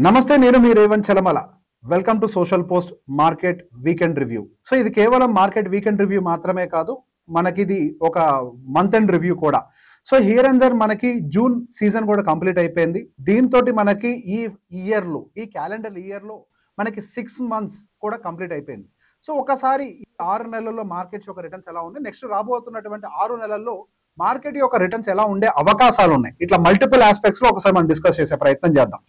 నమస్తే, నేను మీ Revanth Chalamala. Welcome to social post market weekend review. So ఇది కేవలం మార్కెట్ వీకెండ్ రివ్యూ మాత్రమే కాదు, మనకిది ఒక మంత్ ఎండ్ రివ్యూ కూడా. సో హియర్ అండ్ దర్ మనకి జూన్ సీజన్ కూడా కంప్లీట్ అయిపోయింది. దీంతో మనకి ఈ క్యాలెండర్ ఇయర్లో మనకి 6 months కూడా కంప్లీట్ అయిపోయింది. సో ఒకసారి ఈ 6 నెలల్లో మార్కెట్స్ యొక్క రిటర్న్స్ ఎలా ఉన్నాయి, నెక్స్ట్ రాబోతున్నటువంటి 6 నెలల్లో మార్కెట్ యొక్క రిటర్న్స్ ఎలా ఉండే అవకాశాలు ఉన్నాయి, ఇట్లా మల్టిపుల్ ఆస్పెక్ట్స్ లో ఒకసారి మనం డిస్కస్ చేసే ప్రయత్నం చేద్దాం.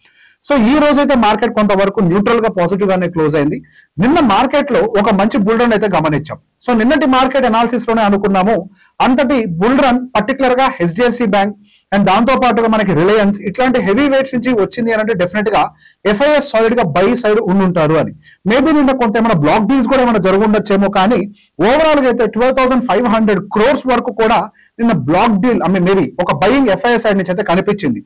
సో ఈ రోజైతే మార్కెట్ కొంతవరకు న్యూట్రల్ గా పాజిటివ్ గానే క్లోజ్ అయింది. నిన్న మార్కెట్ లో ఒక మంచి బుల్ రన్ అయితే గమనించాం. సో నిన్నటి మార్కెట్ అనాలిసిస్ లోనే అనుకున్నాము, అంతటి బుల్ రన్ పర్టికులర్ గా హెచ్డిఎఫ్సి బ్యాంక్ అండ్ దాంతో పాటుగా మనకి రిలయన్స్ ఇట్లాంటి హెవీ వెయిట్స్ నుంచి వచ్చింది అని అంటే డెఫినెట్ గా ఎఫ్ఐఎస్ సాలిడ్ గా బై సైడ్ ఉండుంటారు అని. మేబీ నిన్న కొంత ఏమైనా బ్లాక్ డీల్స్ కూడా ఏమైనా జరుగుండొచ్చేమో, కానీ ఓవరాల్ గా అయితే 12,500 crores వరకు కూడా నిన్న బ్లాక్ డీల్ మేబీ ఒక బయింగ్ ఎఫ్ఐఎస్ సైడ్ నుంచి అయితే కనిపించింది.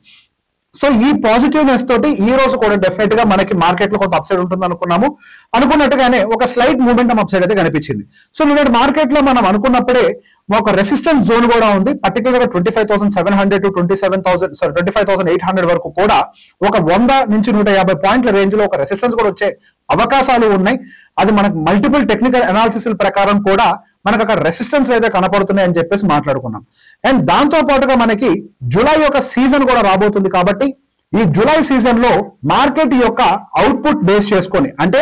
సో ఈ పాజిటివ్నెస్ తోటి ఈ రోజు కూడా డెఫినెట్ గా మనకి మార్కెట్ లో కొంత అప్సైడ్ ఉంటుంది అనుకున్నాము. అనుకున్నట్టుగానే ఒక స్లైట్ మూవ్మెంట్ అప్సైడ్ అయితే కనిపించింది. సో నిన్న మార్కెట్ లో మనం అనుకున్నప్పుడే ఒక రెసిస్టెన్స్ జోన్ కూడా ఉంది. పర్టికులర్ గా 25,700 to 25,800 వరకు కూడా ఒక 100 నుంచి 150 పాయింట్ల రేంజ్ లో ఒక రెసిస్టెన్స్ కూడా వచ్చే అవకాశాలు ఉన్నాయి. అది మనకు మల్టిపుల్ టెక్నికల్ అనాలిసిస్ ప్రకారం కూడా మనకు అక్కడ రెసిస్టెన్స్ అయితే కనపడుతున్నాయి అని చెప్పేసి మాట్లాడుకున్నాం. అండ్ దాంతో పాటుగా మనకి జూలై యొక్క సీజన్ కూడా రాబోతుంది. కాబట్టి ఈ జూలై సీజన్ లో మార్కెట్ యొక్క అవుట్పుట్ బేస్ చేసుకొని, అంటే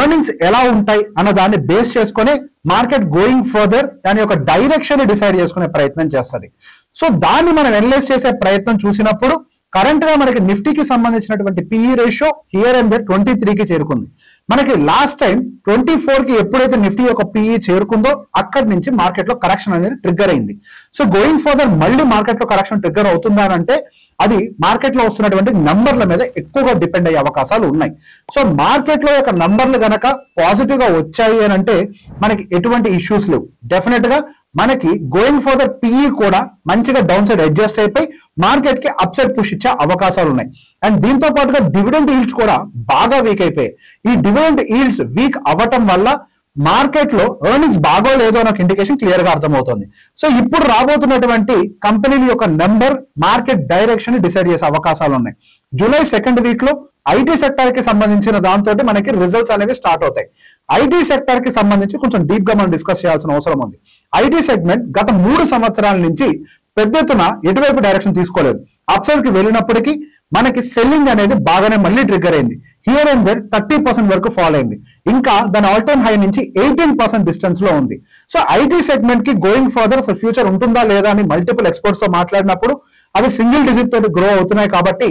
ఎర్నింగ్స్ ఎలా ఉంటాయి అన్న దాన్ని బేస్ చేసుకొని మార్కెట్ గోయింగ్ ఫర్దర్ దాని యొక్క డైరెక్షన్ డిసైడ్ చేసుకునే ప్రయత్నం చేస్తుంది. సో దాన్ని మనం అనలైజ్ చేసే ప్రయత్నం చూసినప్పుడు కరెంట్ గా మనకి నిఫ్టీకి సంబంధించినటువంటి PE ratio here and there 23కి చేరుకుంది. మనకి లాస్ట్ టైం 24కి ఎప్పుడైతే నిఫ్టీ యొక్క పిఈ చేరుకుందో అక్కడి నుంచి మార్కెట్ లో కరెక్షన్ అనేది ట్రిగ్గర్ అయింది. సో గోయింగ్ ఫర్దర్ మళ్ళీ మార్కెట్ లో కరెక్షన్ ట్రిగ్గర్ అవుతుందా అంటే అది మార్కెట్ లో వస్తున్నటువంటి నంబర్ల మీద ఎక్కువగా డిపెండ్ అయ్యే అవకాశాలు ఉన్నాయి. సో మార్కెట్ లో యొక్క నంబర్లు గనక పాజిటివ్ గా వచ్చాయి అని అంటే మనకి ఎటువంటి ఇష్యూస్ లేవు. డెఫినెట్ గా మనకి గోయింగ్ ఫర్దర్ పిఈ కూడా మంచిగా డౌన్ సైడ్ అడ్జస్ట్ అయిపోయి మార్కెట్ కి అప్ సైడ్ పుష్ ఇచ్చే అవకాశాలు ఉన్నాయి. అండ్ దీంతో పాటుగా డివిడెండ్ ఈల్డ్స్ కూడా బాగా వీక్ అయిపోయాయి. ఈ డివిడెండ్ ఈల్డ్స్ వీక్ అవ్వటం వల్ల మార్కెట్ లో ఎర్నింగ్స్ బాగోలేదో నాకు ఇండికేషన్ క్లియర్ గా అర్థమవుతుంది. సో ఇప్పుడు రాబోతున్నటువంటి కంపెనీల యొక్క నెంబర్ మార్కెట్ డైరెక్షన్ డిసైడ్ చేసే అవకాశాలు ఉన్నాయి. జూలై 2nd week లో ఐటీ సెక్టర్ కి సంబంధించిన దాంతో మనకి రిజల్ట్స్ అనేవి స్టార్ట్ అవుతాయి. ఐటీ సెక్టర్ కి సంబంధించి కొంచెం డీప్ గా మనం డిస్కస్ చేయాల్సిన అవసరం ఉంది. ఐటీ సెగ్మెంట్ గత 3 సంవత్సరాల నుంచి పెద్ద ఎత్తున ఎటువైపు డైరెక్షన్ తీసుకోలేదు. అప్ సైడ్ కి వెళ్ళినప్పటికీ మనకి సెల్లింగ్ అనేది బాగానే మళ్ళీ ట్రిగ్గర్ అయింది. హియర్ అండ్ దేర్ 30% వరకు ఫాల్ అయింది. ఇంకా దాని ఆల్ టైమ్ హై నుంచి 18% డిస్టెన్స్ లో ఉంది. సో ఐటీ సెగ్మెంట్ కి గోయింగ్ ఫర్దర్ అసలు ఫ్యూచర్ ఉంటుందా లేదా అని మల్టిపుల్ ఎక్స్పర్ట్స్ తో మాట్లాడినప్పుడు అవి సింగిల్ డిజిట్ తోటి గ్రో అవుతున్నాయి. కాబట్టి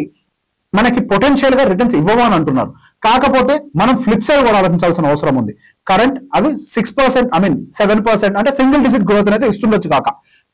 మనకి పొటెన్షియల్ గా రిటర్న్స్ ఇవ్వవు అని అంటున్నారు. కాకపోతే మనం ఫ్లిప్ సైడ్ కూడా ఆలోచించాల్సిన అవసరం ఉంది. కరెంట్ అవి 6% 7% అంటే సింగిల్ డిజిట్ గ్రోత్ అయితే ఇస్తుండొచ్చు.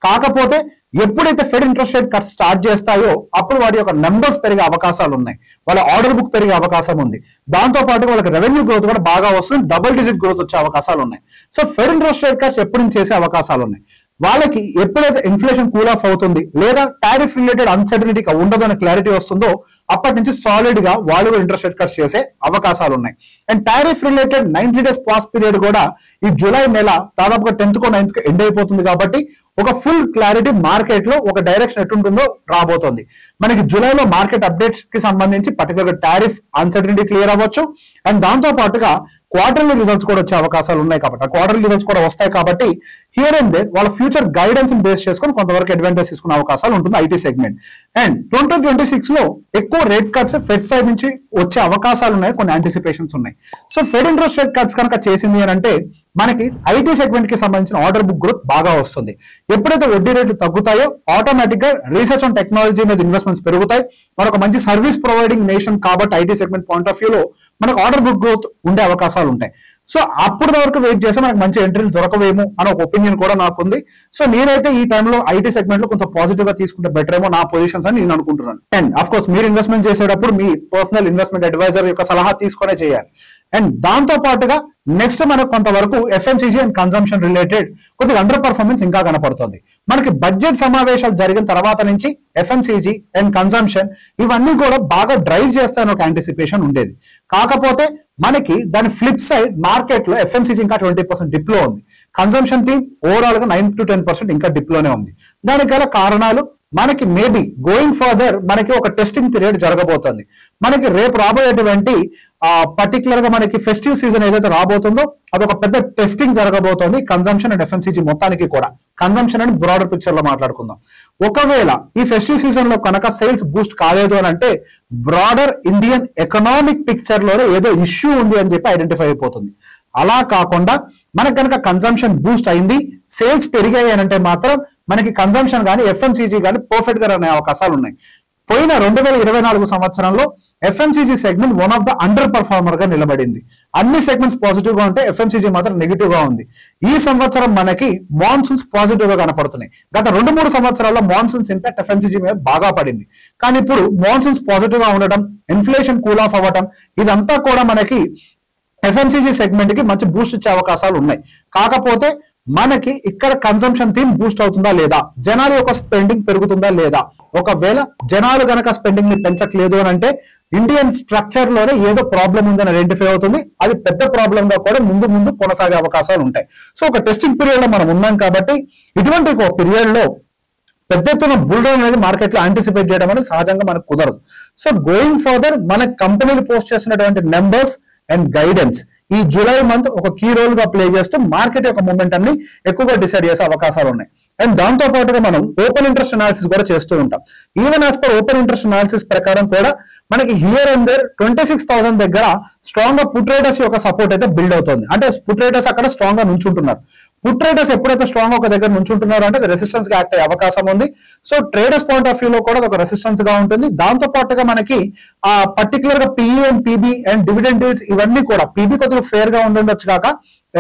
కాకపోతే ఎప్పుడైతే fed interest rate cut start చేస్తాయో అప్పుడు వాటి యొక్క నెంబర్స్ పెరిగే అవకాశాలు ఉన్నాయి. వాళ్ళ ఆర్డర్ బుక్ పెరిగే అవకాశం ఉంది. దాంతో పాటు వాళ్ళకి రెవెన్యూ గ్రోత్ కూడా బాగా వస్తుంది. డబుల్ డిజిట్ గ్రోత్ వచ్చే అవకాశాలు ఉన్నాయి. So fed interest rate cuts ఎప్పుడు నుంచి చేసే అవకాశాలు ఉన్నాయి. వాళ్ళకి ఎప్పుడైతే ఇన్ఫ్లేషన్ కూల్ ఆఫ్ అవుతుంది లేదా టారిఫ్ రిలేటెడ్ అన్సర్టనిటీ ఉండదు అనే క్లారిటీ వస్తుందో అప్పటి నుంచి సాలిడ్ గా వాళ్ళు ఇంట్రెస్ట్ రేట్ కట్స్ చేసే అవకాశాలు ఉన్నాయి. And tariff related 90 days pass period కూడా ఈ జూలై నెల దాదాపుగా 10th or 9th ఎండ్ అయిపోతుంది. కాబట్టి ఒక ఫుల్ క్లారిటీ మార్కెట్ లో ఒక డైరెక్షన్ ఎట్టుంటుందో రాబోతోంది. మనకి జూలైలో మార్కెట్ అప్డేట్స్ కి సంబంధించి పర్టికులర్ టారిఫ్ అన్సర్టనిటీ క్లియర్ అవ్వచ్చు. అండ్ దాంతో పాటుగా క్వార్టర్లీ రిజల్ట్స్ కూడా వచ్చే అవకాశాలు ఉన్నాయి. కాబట్టి ఆ క్వార్టర్లీ రిజల్ట్స్ కూడా వస్తాయి. కాబట్టి హియర్ అండ్ దేర్ వాళ్ళ ఫ్యూచర్ గైడెన్స్ బేస్ చేసుకొని కొంతవరకు అడ్వాంటేజ్ తీసుకునే అవకాశాలు ఉంటుంది ఐటీ సెగ్మెంట్. అండ్ 2026 లో ఎక్కువ రేట్ కట్స్ ఫెడ్ సైడ్ నుంచి వచ్చే అవకాశాలు ఉన్నాయి. కొన్ని యాంటిసిపేషన్స్ ఉన్నాయి. So fed interest rate cuts కనుక చేసింది అని అంటే మనకి ఐటీ సెగ్మెంట్ కి సంబంధించిన ఆర్డర్ బుక్ గ్రోత్ బాగా వస్తుంది. ఎప్పుడైతే వడ్డీ రేట్లు తగ్గుతాయో ఆటోమేటిక్ గా రీసెర్చ్ అండ్ టెక్నాలజీ మీద ఇన్వెస్ట్మెంట్స్ పెరుగుతాయి. మనకు మంచి సర్వీస్ ప్రొవైడింగ్ నేషన్ కాబట్టి IT segment point of view లో మనకు ఆర్డర్ బుక్ గ్రోత్ ఉండే అవకాశాలు ఉంటాయి. సో అప్పటి వరకు వెయిట్ చేస్తే మనకు మంచి ఎంట్రీలు దొరకవేమో అని ఒక ఒపీనియన్ కూడా నాకుంది. సో నేనైతే ఈ టైంలో ఐటీ సెగ్మెంట్ లో కొంత పాజిటివ్ గా తీసుకుంటే బెటర్ ఏమో నా పొజిషన్స్ అని నేను అనుకుంటున్నాను. అండ్ అఫ్ కోర్స్ మీరు ఇన్వెస్ట్మెంట్ చేసేటప్పుడు మీ పర్సనల్ ఇన్వెస్ట్మెంట్ అడ్వైజర్ యొక్క సలహా తీసుకునే చేయాలి. అండ్ దాంతో పాటుగా నెక్స్ట్ మనకు కొంతవరకు ఎఫ్ఎంసీజీ అండ్ కన్సంప్షన్ రిలేటెడ్ కొద్దిగా అండర్ పర్ఫార్మెన్స్ ఇంకా కనపడుతుంది. మనకి బడ్జెట్ సమావేశాలు జరిగిన తర్వాత నుంచి ఎఫ్ఎంసీజీ అండ్ కన్సంప్షన్ ఇవన్నీ కూడా బాగా డ్రైవ్ చేస్తాయని ఒక యాంటిసిపేషన్ ఉండేది. కాకపోతే మనకి దాని ఫ్లిప్ సైడ్ మార్కెట్ లో ఎఫ్ఎంసీజీ ఇంకా 20% డిప్ లో ఉంది. కన్సంప్షన్ థీమ్ ఓవరాల్ గా 9 to 10% ఇంకా డిప్ లోనే ఉంది. దానికి గల కారణాలు మనకి మేబీ గోయింగ్ ఫర్దర్ మనకి ఒక టెస్టింగ్ పీరియడ్ జరగబోతుంది. మనకి రేపు రాబోయేటువంటి పర్టికులర్ గా మనకి ఫెస్టివ్ సీజన్ ఏదైతే రాబోతుందో అదొక పెద్ద టెస్టింగ్ జరగబోతోంది కన్సంప్షన్ అండ్ ఎఫ్ఎంసీజీ మొత్తానికి కూడా. కన్సంప్షన్ అని బ్రాడర్ పిక్చర్ లో మాట్లాడుకుందాం. ఒకవేళ ఈ ఫెస్టివ్ సీజన్ లో కనుక సేల్స్ బూస్ట్ కాలేదు అని అంటే బ్రాడర్ ఇండియన్ ఎకనామిక్ పిక్చర్ లోనే ఏదో ఇష్యూ ఉంది అని చెప్పి ఐడెంటిఫై అయిపోతుంది. అలా కాకుండా మనకు కనుక కన్సంప్షన్ బూస్ట్ అయింది, సేల్స్ పెరిగాయి అని అంటే మాత్రం మనకి కన్సంప్షన్ కానీ ఎఫ్ఎంసీజీ కానీ పర్ఫెక్ట్ గా రన్ అయ్యే అవకాశాలు ఉన్నాయి. పోయిన 2024 సంవత్సరంలో FMCG segment one of the under performer గా నిలబడింది. అన్ని సెగ్మెంట్స్ పాజిటివ్ గా ఉంటే ఎఫ్ఎంసీజీ మాత్రం నెగిటివ్ గా ఉంది. ఈ సంవత్సరం మనకి మాన్సూన్స్ పాజిటివ్ గా కనపడుతున్నాయి. గత 2-3 సంవత్సరాల్లో మాన్సూన్స్ ఇంపాక్ట్ ఎఫ్ఎంసీజీ మీద బాగా పడింది. కానీ ఇప్పుడు మాన్సూన్స్ పాజిటివ్ గా ఉండటం, ఇన్ఫ్లేషన్ కూల్ ఆఫ్ అవ్వటం, ఇదంతా కూడా మనకి ఎఫ్ఎంసీజీ సెగ్మెంట్ కి మంచి బూస్ట్ ఇచ్చే అవకాశాలు ఉన్నాయి. కాకపోతే మనకి ఇక్కడ కన్సంప్షన్ థీమ్ బూస్ట్ అవుతుందా లేదా, జనాల యొక్క స్పెండింగ్ పెరుగుతుందా లేదా, ఒకవేళ జనాలు గనక స్పెండింగ్ ని పెంచట్లేదు అని అంటే ఇండియన్ స్ట్రక్చర్ లోనే ఏదో ప్రాబ్లం ఉందని ఐడెంటిఫై అవుతుంది. అది పెద్ద ప్రాబ్లం గా కూడా ముందు ముందు కొనసాగే అవకాశాలు ఉంటాయి. సో ఒక టెస్టింగ్ పీరియడ్ లో మనం ఉన్నాం కాబట్టి ఇటువంటి ఒక పీరియడ్ లో పెద్ద ఎత్తున బుల్ డౌన్ అనేది మార్కెట్ లో యాంటిసిపేట్ చేయడం అనేది సహజంగా మనకు కుదరదు. సో గోయింగ్ ఫర్దర్ మన కంపెనీలు పోస్ట్ చేసినటువంటి నెంబర్స్ అండ్ గైడెన్స్ ఈ జూలై మంత్ ఒక కీ రోల్ గా ప్లే చేస్తూ మార్కెట్ యొక్క మూమెంటం ని ఎక్కువగా డిసైడ్ చేసే అవకాశాలు ఉన్నాయి. అండ్ దాంతో పాటుగా మనం ఓపెన్ ఇంట్రెస్ట్ అనాలిసిస్ కూడా చేస్తూ ఉంటాం. Even as per open interest analysis ప్రకారం కూడా మనకి హియర్ అండ్ దేర్ 26,000 దగ్గర స్ట్రాంగ్ గా పుట్ రేటర్స్ యొక్క సపోర్ట్ అయితే బిల్డ్ అవుతుంది. అంటే పుట్ రేటర్స్ అక్కడ స్ట్రాంగ్ గా నుంచుంటున్నారు. పుట్ రేటర్స్ ఎప్పుడైతే స్ట్రాంగ్ ఒక దగ్గర నుంచుంటున్నారు అంటే రెసిస్టెన్స్ గా యాక్ట్ అయ్యే అవకాశం ఉంది. So traders point of view లో కూడా ఒక రెసిస్టెన్స్ గా ఉంటుంది. దాంతో పాటుగా మనకి ఆ పర్టికులర్ గా PE and PB and dividend deals ఇవన్నీ కూడా పీబీ కొద్దిగా ఫేర్ గా ఉండొచ్చు కాక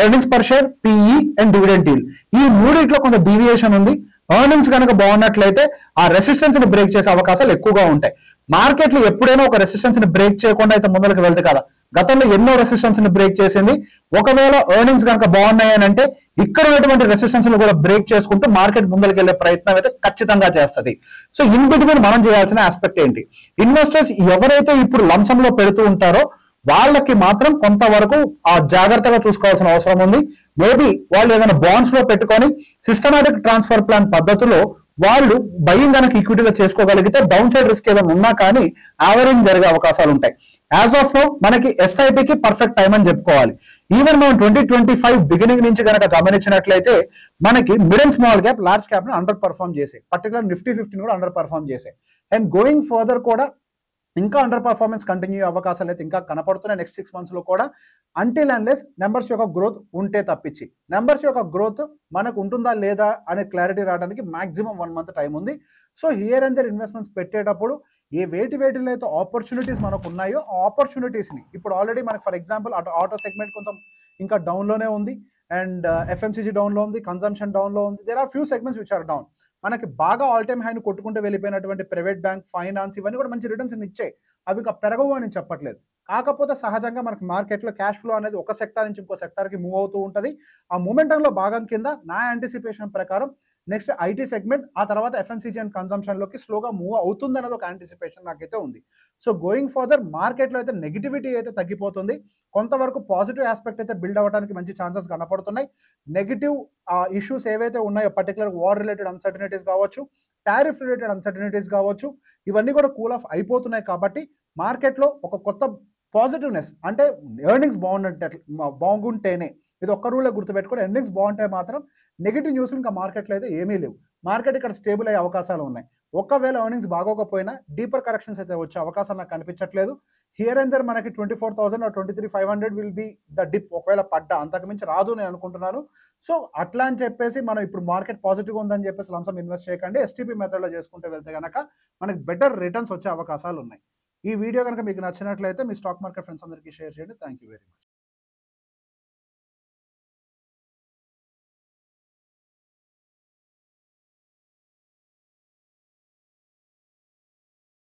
earnings per share, PE and dividend deal ఈ మూడింటిలో కొంత డీవియేషన్ ఉంది. ఎర్నింగ్స్ కనుక బాగున్నట్లయితే ఆ రెసిస్టెన్స్ ని బ్రేక్ చేసే అవకాశాలు ఎక్కువగా ఉంటాయి. మార్కెట్ లో ఎప్పుడైనా ఒక రెసిస్టెన్స్ ని బ్రేక్ చేయకుండా అయితే ముందరికి వెళ్తే కదా, గతంలో ఎన్నో రెసిస్టెన్స్ ని బ్రేక్ చేసింది. ఒకవేళ ఎర్నింగ్స్ కనుక బాగున్నాయి అని అంటే ఇక్కడ ఉన్నటువంటి రెసిస్టెన్స్ ని కూడా బ్రేక్ చేసుకుంటూ మార్కెట్ ముందరికి వెళ్లే ప్రయత్నం అయితే ఖచ్చితంగా చేస్తుంది. సో ఇన్ బిట్వీన్ మనం చేయాల్సిన ఆస్పెక్ట్ ఏంటి, ఇన్వెస్టర్స్ ఎవరైతే ఇప్పుడు లంసమ్ లో పెడుతూ ఉంటారో వాళ్ళకి మాత్రం కొంతవరకు ఆ జాగ్రత్తగా చూసుకోవాల్సిన అవసరం ఉంది. మేబీ వాళ్ళు ఏదైనా బాండ్స్ లో పెట్టుకొని సిస్టమాటిక్ ట్రాన్స్ఫర్ ప్లాన్ పద్ధతిలో వాళ్ళు బయింగ్ కనుక ఈక్విటీలో చేసుకోగలిగితే డౌన్ సైడ్ రిస్క్ ఏదైనా ఉన్నా కానీ యావరేజ్ జరిగే అవకాశాలు ఉంటాయి. యాజ్ ఆఫ్ నో మనకి ఎస్ఐపికి పర్ఫెక్ట్ టైం అని చెప్పుకోవాలి. ఈవెన్ మనం 2025 బిగినింగ్ నుంచి కనుక గమనించినట్లయితే మనకి mid and small cap, large cap ని అండర్ పర్ఫార్మ్ చేసే, పర్టికులర్ నిఫ్టీ 50 కూడా అండర్ పర్ఫార్మ్ చేసే. అండ్ గోయింగ్ ఫర్దర్ కూడా ఇంకా అండర్ పర్ఫార్మెన్స్ కంటిన్యూ అవకాశాలు అయితే ఇంకా కనపడుతున్నాయి నెక్స్ట్ 6 months లో కూడా, అంటిల్ అన్లెస్ నెంబర్స్ యొక్క గ్రోత్ ఉంటే తప్పించి. నెంబర్స్ యొక్క గ్రోత్ మనకు ఉంటుందా లేదా అనే క్లారిటీ రావడానికి మాక్సిమం 1 month టైం ఉంది. So here and there investments పెట్టేటప్పుడు ఏ వేటిలో అయితే ఆపర్చునిటీస్ మనకు ఉన్నాయో ఆ ఆపర్చునిటీస్ ని ఇప్పుడు ఆల్రెడీ మనకు ఫర్ ఎగ్జాంపుల్ ఆటో సెగ్మెంట్ కొంచెం ఇంకా డౌన్ లోనే ఉంది, అండ్ ఎఫ్ఎంసీజీ డౌన్ లో ఉంది, కన్సంప్షన్ డౌన్ లో ఉంది. There are few segments which are down. మనకి బాగా ఆల్ టైమ్ హైని కొట్టుకుంటూ వెళ్ళిపోయినటువంటి ప్రైవేట్ బ్యాంక్, ఫైనాన్స్ ఇవన్నీ కూడా మంచి రిటర్న్స్ ఇచ్చాయి. అవి ఇంకా పెరగవు అని చెప్పట్లేదు. కాకపోతే సహజంగా మనకి మార్కెట్లో క్యాష్ ఫ్లో అనేది ఒక సెక్టార్ నుంచి ఇంకో సెక్టార్కి మూవ్ అవుతూ ఉంటుంది. ఆ మూమెంటంలో భాగం కింద నా యాంటిసిపేషన్ ప్రకారం నెక్స్ట్ ఐటీ సెగ్మెంట్, ఆ తర్వాత ఎఫ్ఎంసీజీ అండ్ కన్సంప్షన్లోకి స్లోగా మూవ్ అవుతుంది అనేది ఒక యాంటిసిపేషన్ నాకైతే ఉంది. సో గోయింగ్ ఫర్దర్ మార్కెట్లో అయితే నెగిటివిటీ అయితే తగ్గిపోతుంది, కొంతవరకు పాజిటివ్ ఆస్పెక్ట్ అయితే బిల్డ్ అవ్వడానికి మంచి ఛాన్సెస్ కనపడుతున్నాయి. నెగిటివ్ ఇష్యూస్ ఏవైతే ఉన్నాయో పర్టికులర్ వార్ రిలేటెడ్ అన్సర్టనిటీస్ కావచ్చు, టారిఫ్ రిలేటెడ్ అన్సర్టనిటీస్ కావచ్చు, ఇవన్నీ కూడా కూల్ ఆఫ్ అయిపోతున్నాయి. కాబట్టి మార్కెట్లో ఒక కొత్త పాజిటివ్నెస్ అంటే ఎర్నింగ్స్ బాగుంటేనే, ఇది ఒక్క రూలే గుర్తుపెట్టుకొని ఎర్నింగ్స్ బాగుంటే మాత్రం నెగిటివ్ న్యూస్ ఇంకా మార్కెట్లో అయితే ఏమీ లేవు. మార్కెట్ ఇక్కడ స్టేబుల్ అయ్యే అవకాశాలు ఉన్నాయి. ఒకవేళ ఎర్నింగ్స్ బాగోకపోయినా డీపర్ కరెక్షన్స్ అయితే వచ్చే అవకాశం నాకు కనిపించట్లేదు. హియర్ అండ్ దర్ మనకి 24,000 or 23,500 will be the dip. ఒకవేళ పడ్డా అంతకుమించి రాదు నేను అనుకుంటున్నాను. సో అట్లా అని చెప్పేసి మనం ఇప్పుడు మార్కెట్ పాజిటివ్గా ఉందని చెప్పేసి లంసమ్ ఇన్వెస్ట్ చేయకండి. ఎస్టీపీ మెథడ్లో చేసుకుంటే వెళ్తే కనుక మనకి బెటర్ రిటర్న్స్ వచ్చే అవకాశాలు ఉన్నాయి. ఈ వీడియో కనుక మీకు నచ్చినట్లయితే మీ స్టాక్ మార్కెట్ ఫ్రెండ్స్ అందరికీ షేర్ చేయండి. Thank you very much.